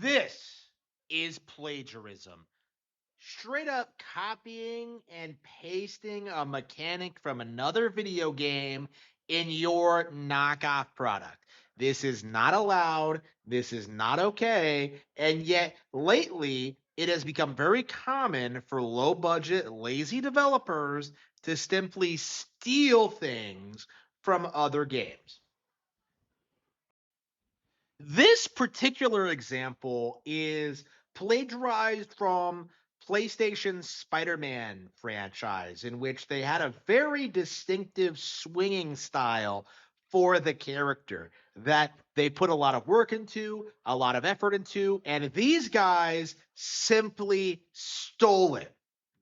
This is plagiarism. Straight up copying and pasting a mechanic from another video game in your knockoff product. This is not allowed. This is not okay. And yet, lately, it has become very common for low budget, lazy developers to simply steal things from other games. This particular example is plagiarized from PlayStation's Spider-Man franchise, in which they had a very distinctive swinging style for the character that they put a lot of work into, a lot of effort into, and these guys simply stole it.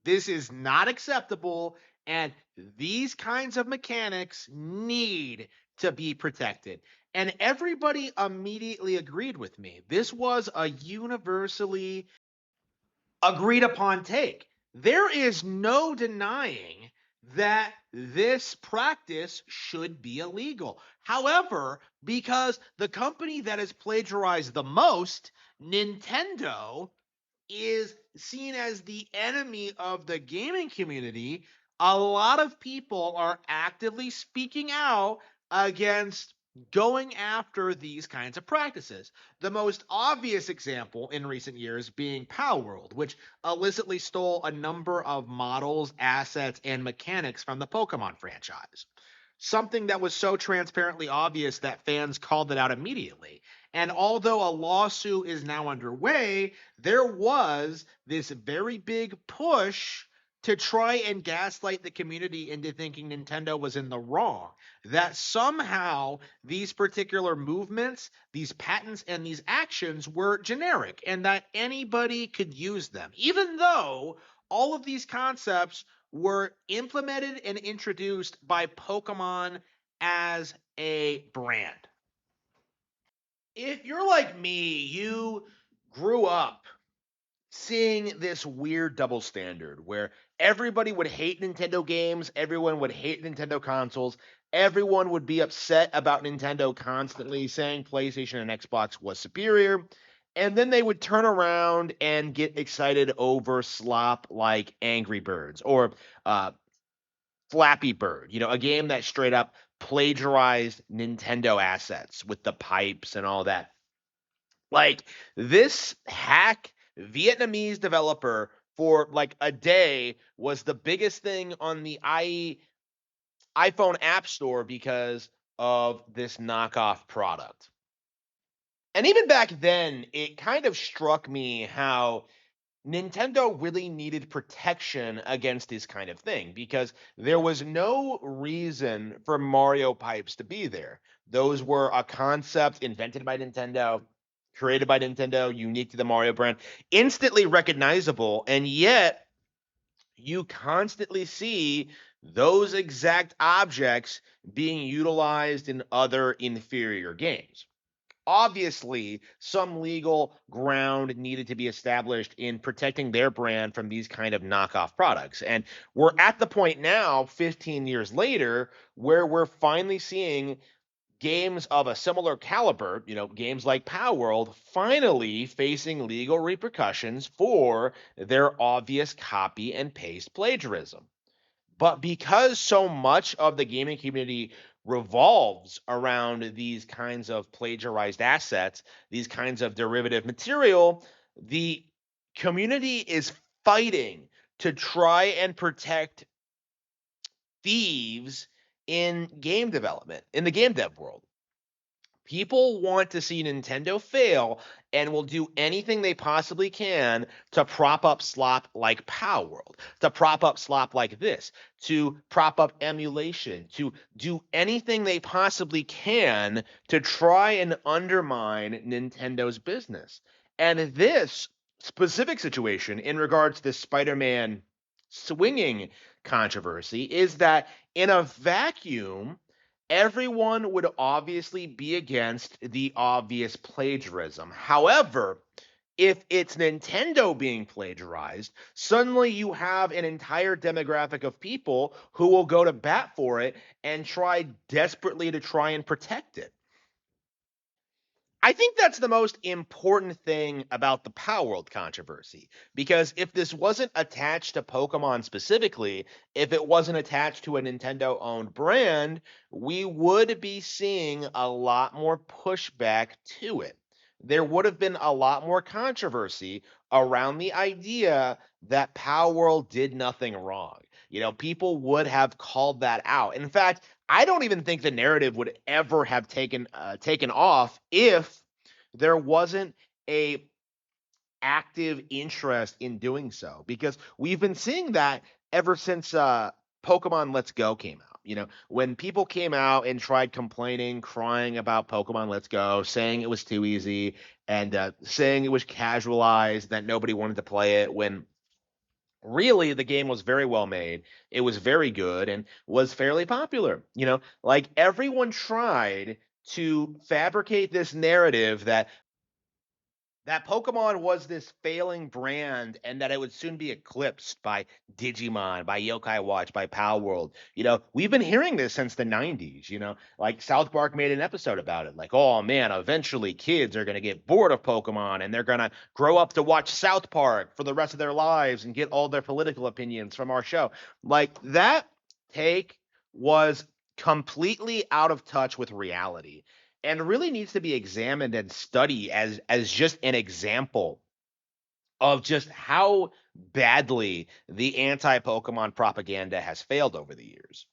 This is not acceptable, and these kinds of mechanics need to be protected. And everybody immediately agreed with me. This was a universally agreed upon take. There is no denying that this practice should be illegal. However, because the company that has plagiarized the most, Nintendo, is seen as the enemy of the gaming community, a lot of people are actively speaking out against going after these kinds of practices. The most obvious example in recent years being Palworld, which illicitly stole a number of models, assets, and mechanics from the Pokemon franchise. Something that was so transparently obvious that fans called it out immediately. And although a lawsuit is now underway, there was this very big push to try and gaslight the community into thinking Nintendo was in the wrong. That somehow these particular movements, these patents, and these actions were generic and that anybody could use them, even though all of these concepts were implemented and introduced by Pokemon as a brand. If you're like me, you grew up seeing this weird double standard where everybody would hate Nintendo games, everyone would hate Nintendo consoles, everyone would be upset about Nintendo constantly saying PlayStation and Xbox was superior, and then they would turn around and get excited over slop like Angry Birds or uh, Flappy Bird, a game that straight up plagiarized Nintendo assets with the pipes and all that. Like this hack Vietnamese developer for like a day was the biggest thing on the iPhone App Store because of this knockoff product. And even back then, it kind of struck me how Nintendo really needed protection against this kind of thing because there was no reason for Mario pipes to be there. Those were a concept invented by Nintendo, created by Nintendo, unique to the Mario brand, instantly recognizable, and yet you constantly see those exact objects being utilized in other inferior games. Obviously, some legal ground needed to be established in protecting their brand from these kind of knockoff products. And we're at the point now, 15 years later, where we're finally seeing games of a similar caliber, games like Palworld, finally facing legal repercussions for their obvious copy and paste plagiarism. But because so much of the gaming community revolves around these kinds of plagiarized assets, these kinds of derivative material, the community is fighting to try and protect thieves in game development, in the game dev world. People want to see Nintendo fail and will do anything they possibly can to prop up slop like Palworld, to prop up slop like this, to prop up emulation, to do anything they possibly can to try and undermine Nintendo's business. And this specific situation, in regards to this Spider-Man swinging controversy, is that in a vacuum, everyone would obviously be against the obvious plagiarism. However, if it's Nintendo being plagiarized, suddenly you have an entire demographic of people who will go to bat for it and try desperately to try and protect it. I think that's the most important thing about the Palworld controversy. Because if this wasn't attached to Pokemon specifically, if it wasn't attached to a Nintendo owned brand, we would be seeing a lot more pushback to it. There would have been a lot more controversy around the idea that Palworld did nothing wrong. People would have called that out. In fact, I don't even think the narrative would ever have taken off if there wasn't a active interest in doing so, because we've been seeing that ever since Pokemon Let's Go came out. When people came out and tried complaining, crying about Pokemon Let's Go, saying it was too easy, and saying it was casualized, that nobody wanted to play it, when really the game was very well made, it was very good, and was fairly popular. Like, everyone tried to fabricate this narrative that Pokemon was this failing brand, and that it would soon be eclipsed by Digimon, by Yokai Watch, by Palworld. We've been hearing this since the 90s. Like, South Park made an episode about it. Like, oh man, eventually kids are going to get bored of Pokemon, and they're going to grow up to watch South Park for the rest of their lives and get all their political opinions from our show. Like, that take was completely out of touch with reality, and really needs to be examined and studied as just an example of just how badly the anti-Pokemon propaganda has failed over the years.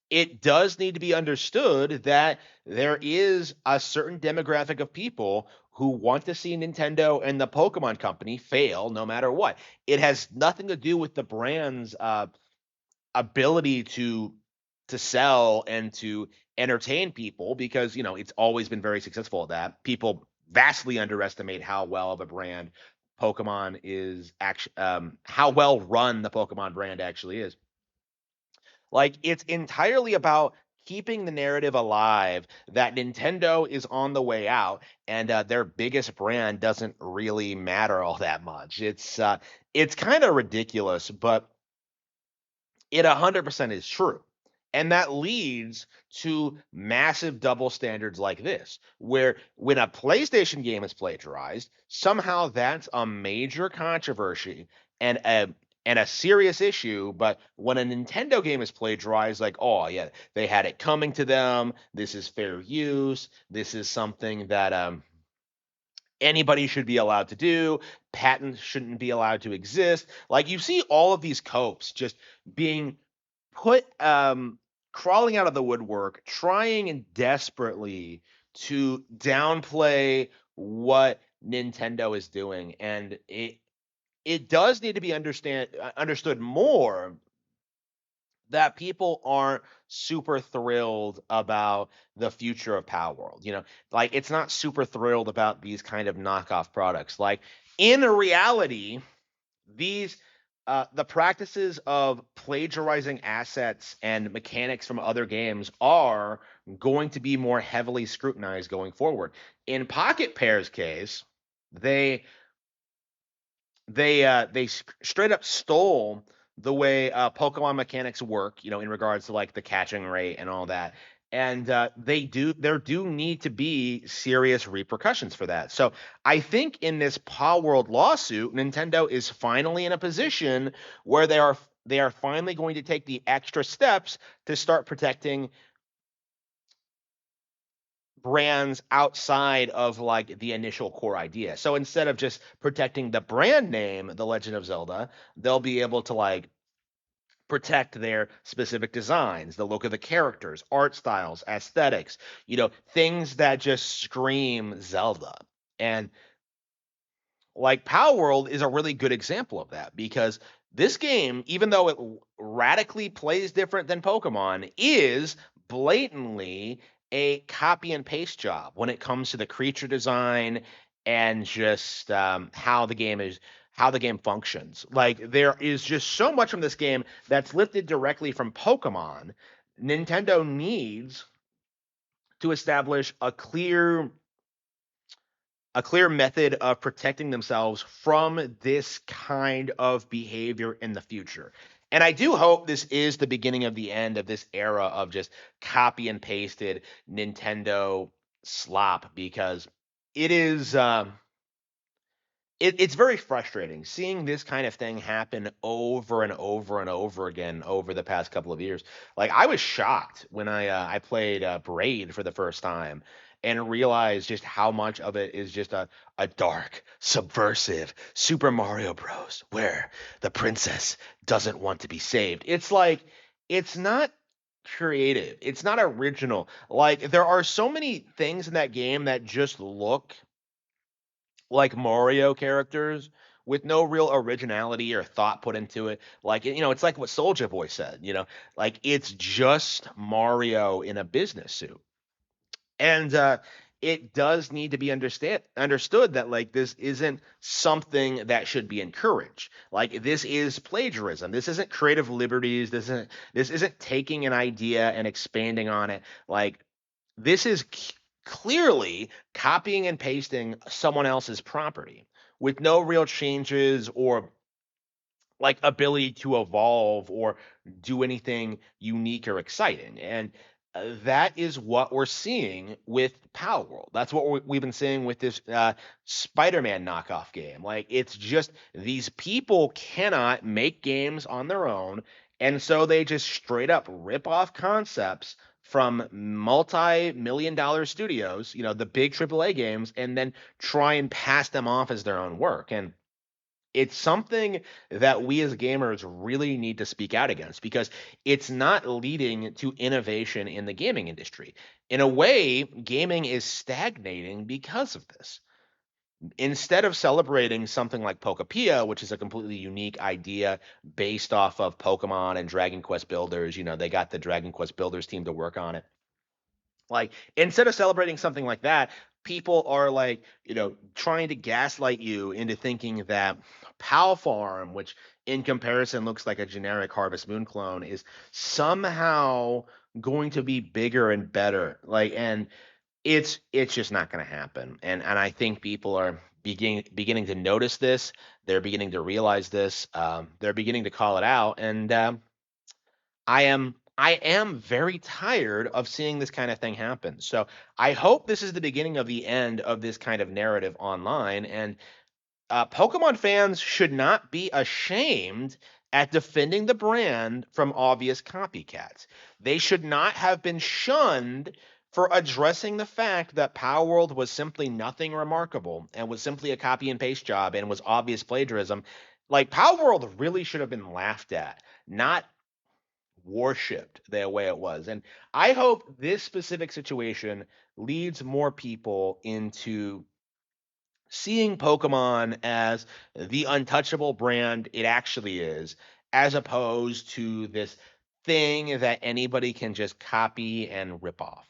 It does need to be understood that there is a certain demographic of people who want to see Nintendo and the Pokemon Company fail no matter what. It has nothing to do with the brand's ability to sell and to entertain people, because it's always been very successful at that. People vastly underestimate how well of a brand Pokemon is actually, how well run the Pokemon brand actually is. Like, it's entirely about keeping the narrative alive that Nintendo is on the way out, and their biggest brand doesn't really matter all that much. It's kind of ridiculous, but it 100% is true. And that leads to massive double standards like this, where when a PlayStation game is plagiarized, somehow that's a major controversy and a serious issue. But when a Nintendo game is plagiarized, like, oh yeah, they had it coming to them. This is fair use. This is something that anybody should be allowed to do. Patents shouldn't be allowed to exist. Like, you see all of these copes just being put crawling out of the woodwork, trying and desperately to downplay what Nintendo is doing, and it does need to be understood more that people aren't super thrilled about the future of Palworld. Like, it's not super thrilled about these kind of knockoff products. Like, in reality, these the practices of plagiarizing assets and mechanics from other games are going to be more heavily scrutinized going forward. In Pocket Pair's case, they straight up stole the way Pokemon mechanics work, in regards to like the catching rate and all that. And there do need to be serious repercussions for that. So I think in this Paw World lawsuit, Nintendo is finally in a position where they are finally going to take the extra steps to start protecting brands outside of like the initial core idea. So instead of just protecting the brand name, The Legend of Zelda, they'll be able to like protect their specific designs, the look of the characters, art styles, aesthetics, things that just scream Zelda. And like, Power World is a really good example of that, because this game, even though it radically plays different than Pokemon, is blatantly a copy and paste job when it comes to the creature design and just how the game functions. Like, there is just so much from this game that's lifted directly from Pokemon. Nintendo needs to establish a clear method of protecting themselves from this kind of behavior in the future. And I do hope this is the beginning of the end of this era of just copy and pasted Nintendo slop, because it is it's very frustrating seeing this kind of thing happen over and over and over again over the past couple of years. Like I was shocked when I played Braid for the first time and realized just how much of it is just a dark, subversive Super Mario Bros. Where the princess doesn't want to be saved. It's like it's not creative. It's not original. Like there are so many things in that game that just look like Mario characters with no real originality or thought put into it. Like, it's like what Soulja Boy said, like it's just Mario in a business suit. And it does need to be understood that like this isn't something that should be encouraged. Like this is plagiarism. This isn't creative liberties. This isn't taking an idea and expanding on it. Like this is clearly copying and pasting someone else's property with no real changes or like ability to evolve or do anything unique or exciting. And that is what we're seeing with Palworld. That's what we've been seeing with this Spider-Man knockoff game. Like it's just these people cannot make games on their own, and so they just straight up rip off concepts from multi-million dollar studios, the big AAA games, and then try and pass them off as their own work. And it's something that we as gamers really need to speak out against because it's not leading to innovation in the gaming industry. In a way, gaming is stagnating because of this. Instead of celebrating something like Pokepia, which is a completely unique idea based off of Pokemon and Dragon Quest Builders, they got the Dragon Quest Builders team to work on it. Like instead of celebrating something like that, people are like, trying to gaslight you into thinking that Pal Farm, which in comparison looks like a generic Harvest Moon clone, is somehow going to be bigger and better. Like, and it's just not going to happen. And I think people are beginning to notice this. They're beginning to realize this. They're beginning to call it out, and I am very tired of seeing this kind of thing happen. So I hope this is the beginning of the end of this kind of narrative online. And Pokemon fans should not be ashamed at defending the brand from obvious copycats. They should not have been shunned for addressing the fact that Power World was simply nothing remarkable and was simply a copy and paste job and was obvious plagiarism. Like Power World really should have been laughed at, not worshipped the way it was. And I hope this specific situation leads more people into seeing Pokemon as the untouchable brand it actually is, as opposed to this thing that anybody can just copy and rip off.